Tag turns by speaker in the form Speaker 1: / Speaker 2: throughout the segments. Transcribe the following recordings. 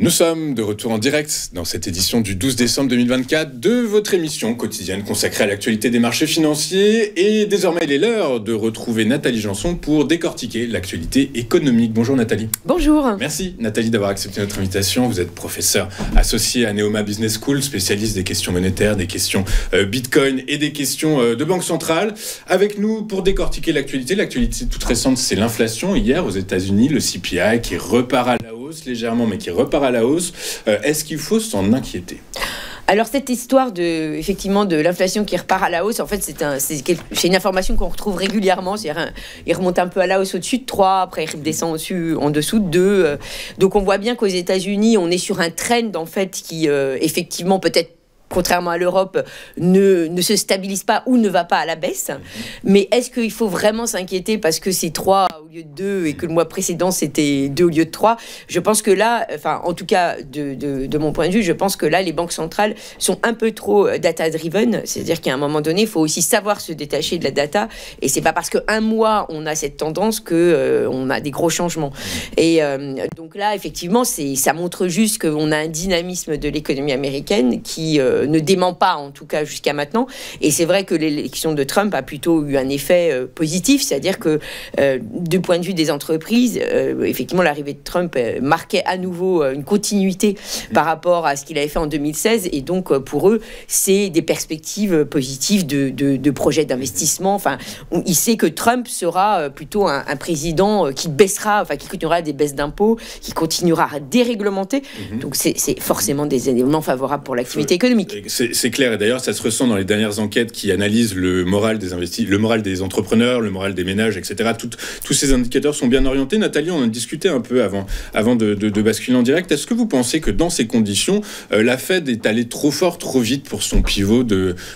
Speaker 1: Nous sommes de retour en direct dans cette édition du 12 décembre 2024 de votre émission quotidienne consacrée à l'actualité des marchés financiers. Et désormais, il est l'heure de retrouver Nathalie Janson pour décortiquer l'actualité économique. Bonjour Nathalie.
Speaker 2: Bonjour.
Speaker 1: Merci Nathalie d'avoir accepté notre invitation. Vous êtes professeure associée à Neoma Business School, spécialiste des questions monétaires, des questions Bitcoin et des questions de banque centrale. Avec nous pour décortiquer l'actualité. L'actualité toute récente, c'est l'inflation. Hier, aux États-Unis, le CPI qui repart à la hausse légèrement, mais qui repart à la hausse. Est-ce qu'il faut s'en inquiéter ?
Speaker 2: Alors cette histoire effectivement de l'inflation qui repart à la hausse, en fait c'est une information qu'on retrouve régulièrement. C'est-à-dire, il remonte un peu à la hausse au-dessus de 3, après il redescend en dessous de 2. Donc on voit bien qu'aux États-Unis, on est sur un trend en fait qui effectivement peut-être, contrairement à l'Europe, ne se stabilise pas ou ne va pas à la baisse. Mais est-ce qu'il faut vraiment s'inquiéter parce que c'est 3 au lieu de 2 et que le mois précédent c'était 2 au lieu de 3 ? Je pense que là, enfin en tout cas de mon point de vue, je pense que là les banques centrales sont un peu trop data-driven. C'est-à-dire qu'à un moment donné, il faut aussi savoir se détacher de la data. Et c'est pas parce qu'un mois on a cette tendance qu'on a des gros changements. Et donc là, effectivement, ça montre juste qu'on a un dynamisme de l'économie américaine qui ne dément pas, en tout cas jusqu'à maintenant. Et c'est vrai que l'élection de Trump a plutôt eu un effet positif, c'est-à-dire que du point de vue des entreprises, effectivement, l'arrivée de Trump marquait à nouveau une continuité par rapport à ce qu'il avait fait en 2016. Et donc, pour eux, c'est des perspectives positives de projets d'investissement. Enfin, il sait que Trump sera plutôt un président qui baissera, enfin, qui continuera des baisses d'impôts, qui continuera à déréglementer. Donc, c'est forcément des éléments favorables pour l'activité économique.
Speaker 1: C'est clair, et d'ailleurs ça se ressent dans les dernières enquêtes qui analysent le moral des le moral des entrepreneurs, le moral des ménages, etc. Tous ces indicateurs sont bien orientés. Nathalie, on en discutait un peu avant de basculer en direct. Est-ce que vous pensez que dans ces conditions, la Fed est allée trop fort, trop vite pour son pivot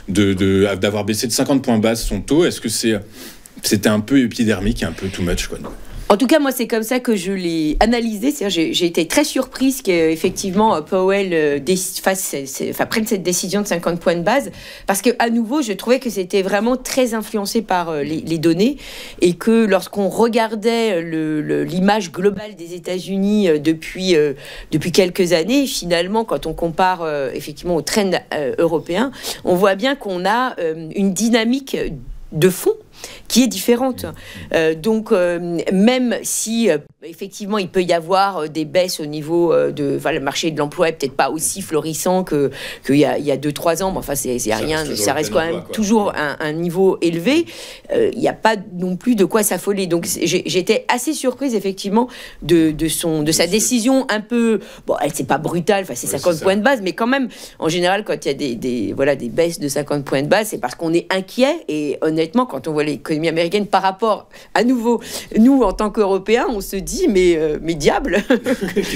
Speaker 1: d'avoir baissé de 50 points base son taux ? Est-ce que c'était un peu épidermique, un peu too much, quoi ?
Speaker 2: En tout cas, moi, c'est comme ça que je l'ai analysé. C'est-à-dire, j'ai été très surprise qu'effectivement Powell prenne cette décision de 50 points de base, parce qu'à nouveau, je trouvais que c'était vraiment très influencé par les données, et que lorsqu'on regardait l'image globale des États-Unis depuis quelques années, finalement, quand on compare effectivement au trend européen, on voit bien qu'on a une dynamique de fond qui est différente. Donc, même si, effectivement, il peut y avoir des baisses au niveau le marché de l'emploi est peut-être pas aussi florissant qu'il y a 2-3 ans, mais enfin, c'est rien, ça reste quand même toujours un niveau élevé. Il n'y a pas non plus de quoi s'affoler. Donc, j'étais assez surprise, effectivement, de sa décision un peu... Bon, c'est pas brutale, c'est 50 points de base, mais quand même, en général, quand il y a des baisses de 50 points de base, c'est parce qu'on est inquiet. Et honnêtement, quand on voit l'économie américaine par rapport, à nouveau, nous, en tant qu'Européens, on se dit, mais diable,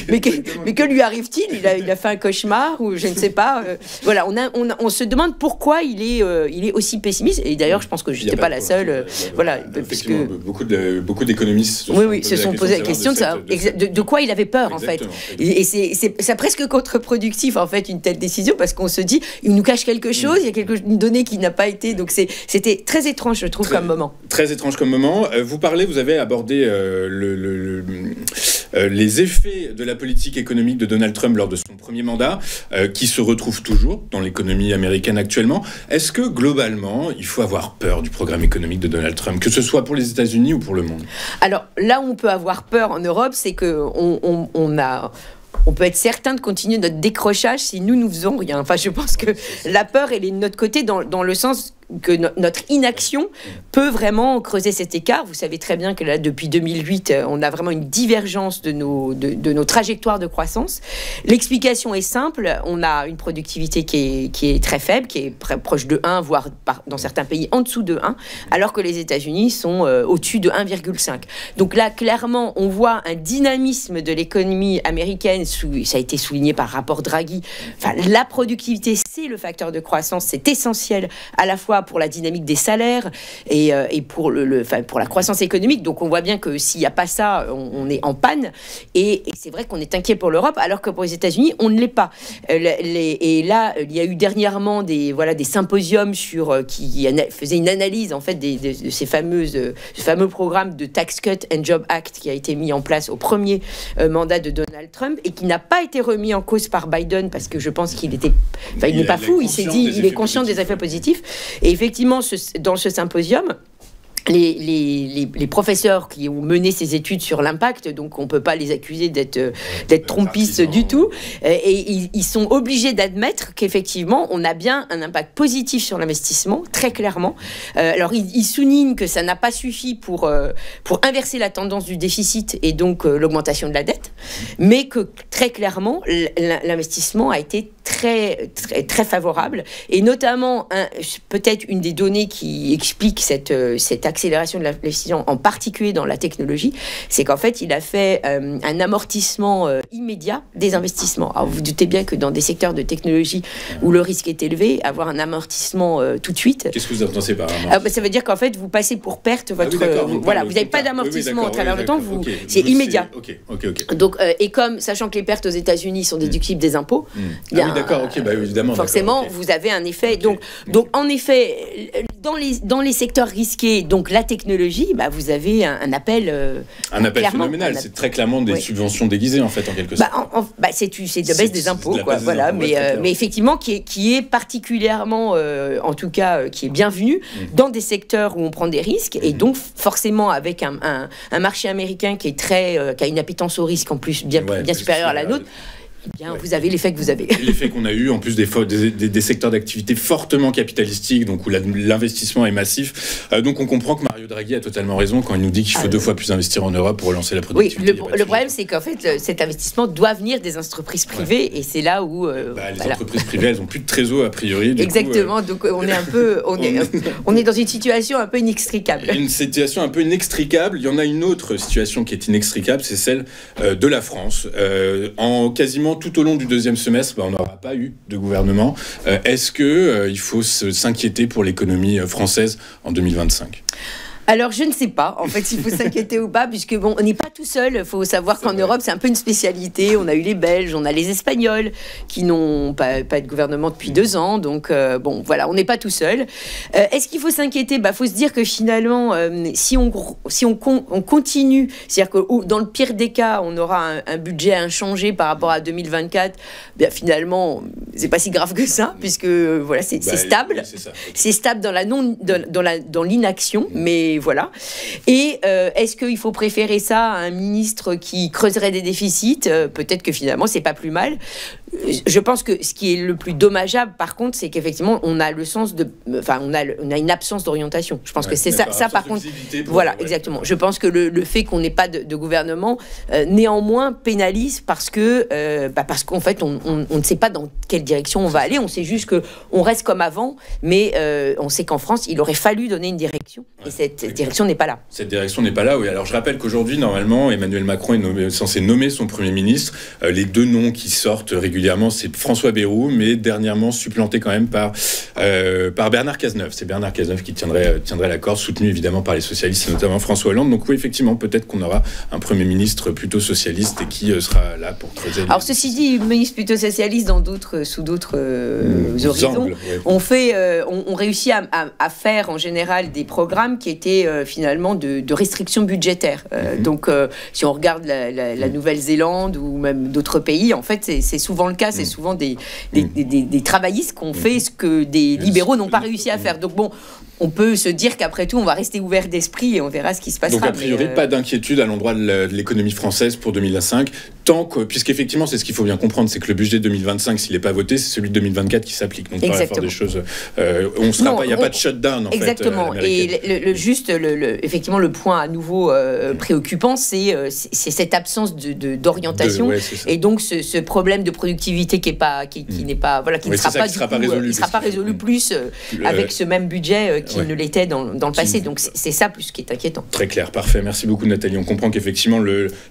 Speaker 2: mais que lui arrive-t-il ? Il a fait un cauchemar, ou je ne sais pas. Voilà, on se demande pourquoi il est aussi pessimiste. Et d'ailleurs, je pense que je n'étais pas la seule. Voilà,
Speaker 1: puisque beaucoup d'économistes
Speaker 2: se sont posé la question de quoi il avait peur, exactement, en fait. Et c'est presque contre-productif, en fait, une telle décision, parce qu'on se dit, il nous cache quelque chose, il y a une donnée qui n'a pas été... Donc, c'était très étrange, je trouve, comme moment.
Speaker 1: Très étrange comme moment. Vous avez abordé les effets de la politique économique de Donald Trump lors de son premier mandat, qui se retrouvent toujours dans l'économie américaine actuellement. Est-ce que, globalement, il faut avoir peur du programme économique de Donald Trump, que ce soit pour les États-Unis ou pour le monde ? Alors,
Speaker 2: là où on peut avoir peur en Europe, c'est qu'on peut être certain de continuer notre décrochage si nous ne faisons rien. Enfin, je pense que la peur, elle est de notre côté dans le sens que notre inaction peut vraiment creuser cet écart. Vous savez très bien que là, depuis 2008, on a vraiment une divergence de nos trajectoires de croissance. L'explication est simple. On a une productivité qui est très faible, qui est proche de 1, voire dans certains pays en dessous de 1, alors que les États-Unis sont au-dessus de 1,5. Donc là, clairement, on voit un dynamisme de l'économie américaine. Ça a été souligné par rapport Draghi. Enfin, la productivité c'est le facteur de croissance, c'est essentiel à la fois pour la dynamique des salaires et pour, pour la croissance économique. Donc on voit bien que s'il n'y a pas ça, on est en panne. Et c'est vrai qu'on est inquiet pour l'Europe, alors que pour les États-Unis, on ne l'est pas. Et là, il y a eu dernièrement des symposiums qui faisaient une analyse en fait de ces fameux programmes de Tax Cut and Job Act qui a été mis en place au premier mandat de Donald Trump et qui n'a pas été remis en cause par Biden parce que je pense qu'il n'est pas fou, il s'est dit, il est conscient des effets positifs. Et effectivement, dans ce symposium, les professeurs qui ont mené ces études sur l'impact, donc on ne peut pas les accuser d'être trompistes du tout, et ils sont obligés d'admettre qu'effectivement on a bien un impact positif sur l'investissement, très clairement. Alors ils soulignent que ça n'a pas suffi pour inverser la tendance du déficit et donc l'augmentation de la dette, mais que très clairement l'investissement a été très, très, très favorable, et notamment peut-être une des données qui explique cette accélération de l'investissement, en particulier dans la technologie, c'est qu'en fait il a fait un amortissement immédiat des investissements. Alors vous doutez bien que dans des secteurs de technologie où le risque est élevé, avoir un amortissement tout de suite.
Speaker 1: Qu'est-ce que vous entendez par amortissement?
Speaker 2: Ça veut dire qu'en fait vous passez pour perte votre vous n'avez pas d'amortissement au travers du temps, c'est immédiat. Donc et comme sachant que les pertes aux États-Unis sont déductibles des impôts, il y a
Speaker 1: évidemment.
Speaker 2: Forcément, vous avez un effet. Donc en effet, dans les secteurs risqués, donc la technologie, vous avez un appel.
Speaker 1: Un appel phénoménal. C'est très clairement des subventions déguisées, en fait, en quelque sorte.
Speaker 2: C'est de baisse des impôts, quoi. Voilà. Mais effectivement, qui est particulièrement, en tout cas, qui est bienvenue dans des secteurs où on prend des risques, et donc forcément avec un marché américain qui a une appétence au risque en plus bien supérieure à la nôtre. Vous avez l'effet que vous avez.
Speaker 1: L'effet qu'on a eu, en plus des secteurs d'activité fortement capitalistiques, donc où l'investissement est massif. Donc on comprend que Mario Draghi a totalement raison quand il nous dit qu'il faut 2 fois plus investir en Europe pour relancer la productivité.
Speaker 2: Oui, le problème, c'est qu'en fait, cet investissement doit venir des entreprises privées, et c'est là où...
Speaker 1: les entreprises privées, elles n'ont plus de trésor, a priori.
Speaker 2: Exactement, donc on est un peu... On est dans une situation un peu inextricable.
Speaker 1: Une situation un peu inextricable. Il y en a une autre situation qui est inextricable, c'est celle de la France. En quasiment tout au long du 2e semestre, on n'aura pas eu de gouvernement. Est-ce qu'il faut s'inquiéter pour l'économie française en 2025 ?
Speaker 2: Alors, je ne sais pas, en fait, s'il faut s'inquiéter ou pas, puisque on n'est pas tout seul. Il faut savoir qu'en Europe, c'est un peu une spécialité. On a eu les Belges, on a les Espagnols, qui n'ont pas de gouvernement depuis 2 ans. Donc, voilà, on n'est pas tout seul. Est-ce qu'il faut s'inquiéter ? Faut se dire que finalement, si on continue, c'est-à-dire que dans le pire des cas, on aura un budget inchangé par rapport à 2024, finalement, c'est pas si grave que ça, puisque voilà, c'est stable. C'est stable dans l'inaction, mais voilà. Et est-ce qu'il faut préférer ça à un ministre qui creuserait des déficits ? Peut-être que finalement, c'est pas plus mal. Je pense que ce qui est le plus dommageable, par contre, c'est qu'effectivement, on a le sens de... on a une absence d'orientation. Je pense que c'est ça par contre... Voilà, exactement. Je pense que le fait qu'on n'ait pas de gouvernement, néanmoins, pénalise parce qu'en fait, on ne sait pas dans quelle direction on va aller. On sait juste qu'on reste comme avant, mais on sait qu'en France, il aurait fallu donner une direction. Et cette direction n'est pas là.
Speaker 1: Cette direction n'est pas là, oui. Alors, je rappelle qu'aujourd'hui, normalement, Emmanuel Macron est censé nommer son Premier ministre. Les 2 noms qui sortent régulièrement, c'est François Bayrou, mais dernièrement supplanté quand même par Bernard Cazeneuve. C'est Bernard Cazeneuve qui tiendrait l'accord, soutenu évidemment par les socialistes, et notamment François Hollande. Donc oui, effectivement, peut-être qu'on aura un Premier ministre plutôt socialiste et qui sera là pour creuser.
Speaker 2: Alors ceci dit, ministre plutôt socialiste sous d'autres horizons. On réussit à faire en général des programmes qui étaient finalement de restrictions budgétaires. Donc si on regarde la Nouvelle-Zélande ou même d'autres pays, en fait, c'est souvent le cas. C'est souvent des travaillistes qui ont fait ce que des libéraux n'ont pas réussi à faire. Donc on peut se dire qu'après tout, on va rester ouvert d'esprit et on verra ce qui se passera.
Speaker 1: Donc a priori, pas d'inquiétude à l'endroit de l'économie française pour 2025, puisqu'effectivement, c'est ce qu'il faut bien comprendre, c'est que le budget 2025, s'il n'est pas voté, c'est celui de 2024 qui s'applique. Donc, il n'y a pas de shutdown, en
Speaker 2: exactement.
Speaker 1: fait.
Speaker 2: Exactement. Et effectivement, le point à nouveau préoccupant, c'est cette absence d'orientation. Et donc, ce problème de productivité qui ne sera pas résolu plus avec ce même budget qu'il ne l'était dans le passé. Donc c'est ça plus qui est inquiétant.
Speaker 1: Très clair, parfait. Merci beaucoup Nathalie. On comprend qu'effectivement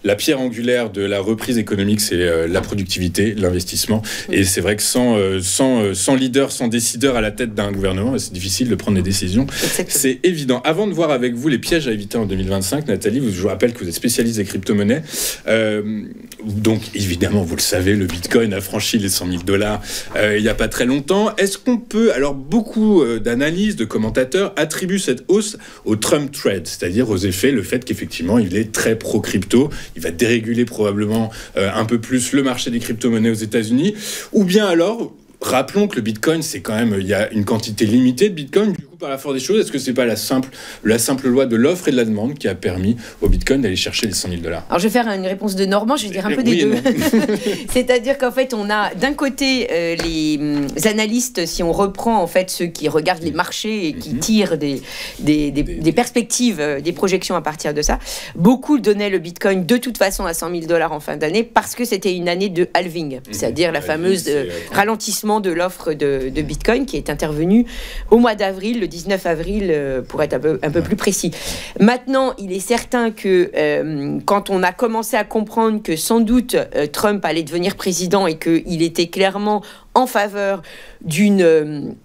Speaker 1: la pierre angulaire de la reprise économique, c'est la productivité, l'investissement. Et c'est vrai que sans leader, sans décideur à la tête d'un gouvernement, c'est difficile de prendre des décisions. Exactement. C'est évident. Avant de voir avec vous les pièges à éviter en 2025, Nathalie, je vous rappelle que vous êtes spécialiste des crypto-monnaies. Donc évidemment, vous le savez, le Bitcoin a franchi les 100 000 $ il n'y a pas très longtemps. Est-ce qu'on peut... Alors beaucoup d'analyses, de commentateurs attribuent cette hausse au Trump trade, c'est-à-dire aux effets, le fait qu'effectivement il est très pro-crypto, il va déréguler probablement un peu plus le marché des crypto-monnaies aux États-Unis, ou bien alors... Rappelons que le Bitcoin, c'est quand même, il y a une quantité limitée de Bitcoin. Du coup, par la force des choses, est-ce que c'est pas la simple loi de l'offre et de la demande qui a permis au Bitcoin d'aller chercher les 100 000 $?
Speaker 2: Alors, je vais faire une réponse de Normand, je vais dire un peu des deux. C'est-à-dire qu'en fait, on a d'un côté les analystes, si on reprend en fait ceux qui regardent les marchés et qui tirent des perspectives, des projections à partir de ça. Beaucoup donnaient le Bitcoin de toute façon à 100 000 $ en fin d'année parce que c'était une année de halving, c'est-à-dire la fameuse ralentissement de l'offre de Bitcoin qui est intervenue au mois d'avril, le 19 avril pour être un peu plus précis. Maintenant, il est certain que quand on a commencé à comprendre que sans doute Trump allait devenir président et qu'il était clairement en faveur d'une...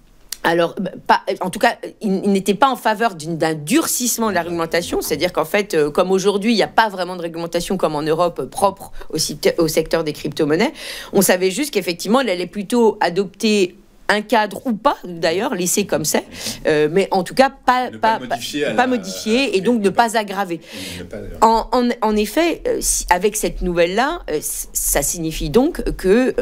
Speaker 2: en tout cas, il n'était pas en faveur d'un durcissement de la réglementation, c'est-à-dire qu'en fait, comme aujourd'hui, il n'y a pas vraiment de réglementation comme en Europe propre au secteur des crypto-monnaies, on savait juste qu'effectivement, elle allait plutôt adopter un cadre ou pas, d'ailleurs, laissé comme c'est, mais en tout cas pas modifié et donc ne pas aggraver. En effet, avec cette nouvelle-là, ça signifie donc que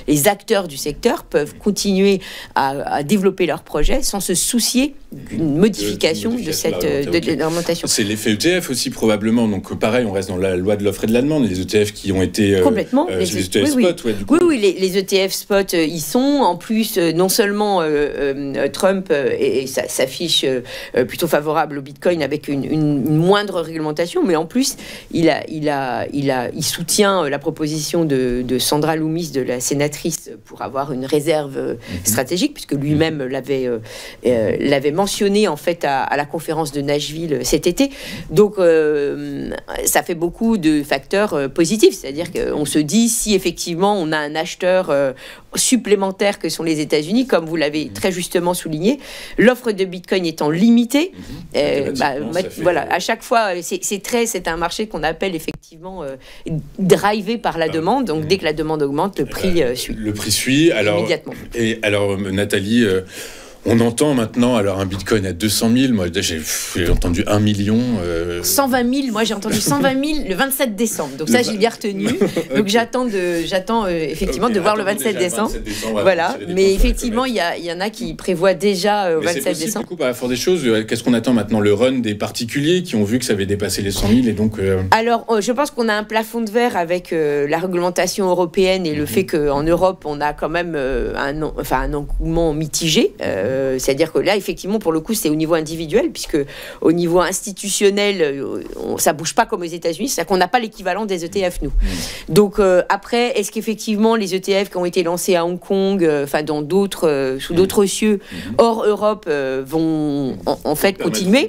Speaker 2: les acteurs du secteur peuvent continuer à développer leurs projets sans se soucier d'une modification de cette réglementation.
Speaker 1: C'est l'effet ETF aussi probablement, donc pareil, on reste dans la loi de l'offre et de la demande, les ETF qui ont été...
Speaker 2: Complètement.
Speaker 1: Les ETF spot, du coup.
Speaker 2: Oui, les ETF spot, ils sont... En plus, non seulement Trump s'affiche plutôt favorable au Bitcoin avec une moindre réglementation, mais en plus, il soutient la proposition de Sandra Loomis, de la sénatrice, pour avoir une réserve stratégique, puisque lui-même l'avait mentionné en fait à la conférence de Nashville cet été. Donc, ça fait beaucoup de facteurs positifs, c'est-à-dire qu'on se dit si effectivement on a un acheteur supplémentaires que sont les États-Unis, comme vous l'avez très justement souligné, l'offre de Bitcoin étant limitée, à chaque fois, c'est un marché qu'on appelle effectivement drivé par la demande. Donc dès que la demande augmente, le prix suit.
Speaker 1: Le prix suit. Alors, immédiatement. Et alors, Nathalie. On entend maintenant, alors un Bitcoin à 200 000, moi j'ai entendu 1 million.
Speaker 2: 120 000, moi j'ai entendu 120 000 le 27 décembre. Donc ça j'ai bien retenu. Okay. Donc j'attends effectivement de voir le 27 décembre. Voilà, mais effectivement il y en a qui prévoient déjà au 27 décembre.
Speaker 1: Du coup, par la force des choses, qu'est-ce qu'on attend maintenant? Le run des particuliers qui ont vu que ça avait dépassé les 100 000 et donc...
Speaker 2: Alors je pense qu'on a un plafond de verre avec la réglementation européenne et le fait qu'en Europe on a quand même un engouement mitigé. C'est-à-dire que là, effectivement, pour le coup, c'est au niveau individuel, puisque au niveau institutionnel, ça bouge pas comme aux États-Unis. C'est-à-dire qu'on n'a pas l'équivalent des ETF, nous. Donc, après, est-ce qu'effectivement, les ETF qui ont été lancés à Hong Kong, dans d'autres, sous d'autres cieux, hors Europe, vont en fait continuer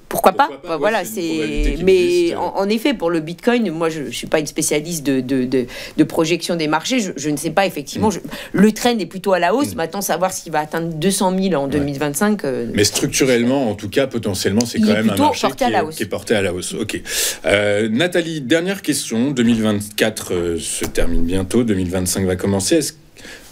Speaker 2: pourquoi pas, voilà, mais en effet, pour le Bitcoin, moi, je ne suis pas une spécialiste de projection des marchés. Je ne sais pas, effectivement. Le trend est plutôt à la hausse. Maintenant, savoir s'il va atteindre 200 000 en 2025...
Speaker 1: mais structurellement, en tout cas, potentiellement, c'est quand même un marché qui est porté à la hausse. OK. Nathalie, dernière question. 2024 se termine bientôt. 2025 va commencer.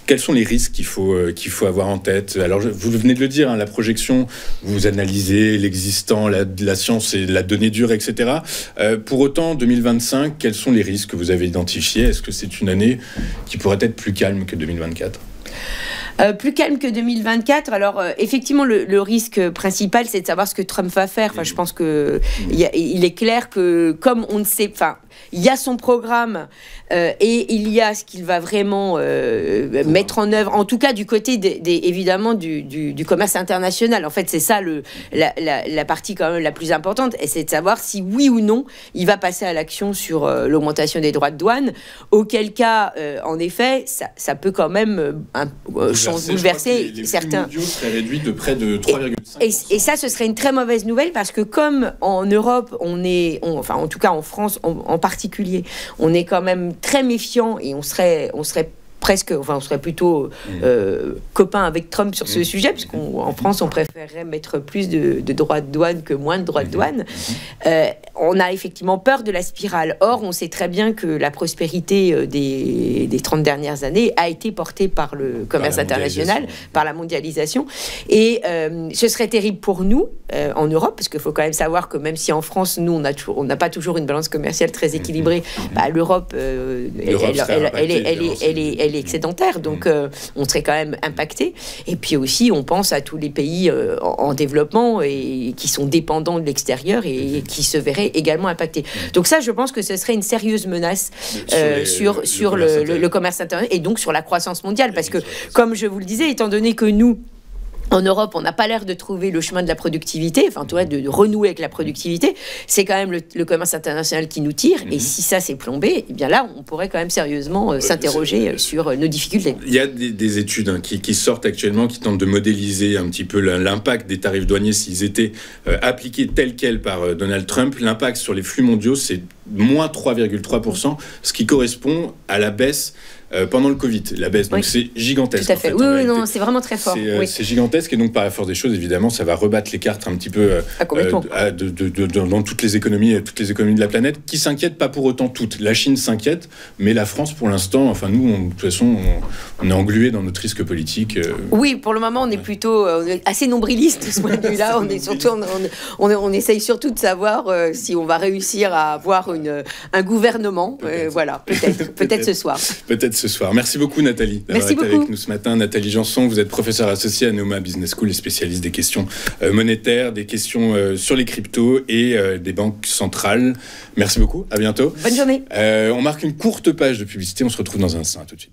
Speaker 1: Quels sont les risques qu'il faut avoir en tête? Alors, vous venez de le dire, la projection, vous analysez l'existant, la science et la donnée dure, etc. Pour autant, 2025, quels sont les risques que vous avez identifiés? Est-ce que c'est une année qui pourrait être plus calme que 2024?
Speaker 2: Plus calme que 2024. Alors, effectivement, le risque principal, c'est de savoir ce que Trump va faire. Enfin, je pense qu'il est clair que, comme on ne sait... il y a son programme et il y a ce qu'il va vraiment mettre en œuvre, en tout cas du côté évidemment du commerce international. En fait, c'est ça la partie quand même la plus importante, et c'est de savoir si oui ou non il va passer à l'action sur l'augmentation des droits de douane, auquel cas, en effet, ça peut quand même bouleverser certains.
Speaker 1: Les flux mondiaux seraient réduits de près de 3,5%.
Speaker 2: Et ça, ce serait une très mauvaise nouvelle, parce que comme en Europe, enfin en tout cas en France en particulier, on est quand même très méfiant, et on serait presque, enfin, on serait plutôt copains avec Trump sur ce sujet, parce qu'en France, on préférerait mettre plus de droits de douane que moins de droits de douane. On a effectivement peur de la spirale. Or, on sait très bien que la prospérité des 30 dernières années a été portée par le commerce international, par la mondialisation. Et ce serait terrible pour nous, en Europe, parce qu'il faut quand même savoir que même si en France, nous, on n'a pas toujours une balance commerciale très équilibrée, l'Europe, elle est excédentaire, donc on serait quand même impacté. Et puis aussi, on pense à tous les pays en développement et qui sont dépendants de l'extérieur et qui se verraient également impactés. Donc ça, je pense que ce serait une sérieuse menace sur le commerce international, et donc sur la croissance mondiale, parce que, comme je vous le disais, étant donné que nous, en Europe, on n'a pas l'air de trouver le chemin de la productivité, enfin, tu vois, de renouer avec la productivité. C'est quand même le commerce international qui nous tire. Et si ça s'est plombé, eh bien là, on pourrait quand même sérieusement s'interroger sur nos difficultés.
Speaker 1: Il y a des études qui sortent actuellement, qui tentent de modéliser un petit peu l'impact des tarifs douaniers s'ils étaient appliqués tels quels par Donald Trump. L'impact sur les flux mondiaux, c'est moins 3,3%, ce qui correspond à la baisse pendant le Covid, la baisse. Donc c'est gigantesque.
Speaker 2: Tout à fait. Oui, non, c'est vraiment très fort.
Speaker 1: C'est gigantesque, et donc par la force des choses, évidemment, ça va rebattre les cartes un petit peu dans toutes les économies de la planète, qui s'inquiètent pas pour autant toutes. La Chine s'inquiète, mais la France, pour l'instant, enfin nous, de toute façon, on est englués dans notre risque politique.
Speaker 2: Oui, pour le moment, on est plutôt assez nombriliste de ce point de vue-là. On essaye surtout de savoir si on va réussir à avoir un gouvernement. Voilà, peut-être ce soir.
Speaker 1: Peut-être ce soir. Merci beaucoup, Nathalie, d'avoir été avec nous ce matin. Nathalie Janson, vous êtes professeure associée à Neoma Business School et spécialiste des questions monétaires, des questions sur les cryptos et des banques centrales. Merci beaucoup, à bientôt.
Speaker 2: Bonne journée.
Speaker 1: On marque une courte page de publicité, on se retrouve dans un instant, à tout de suite.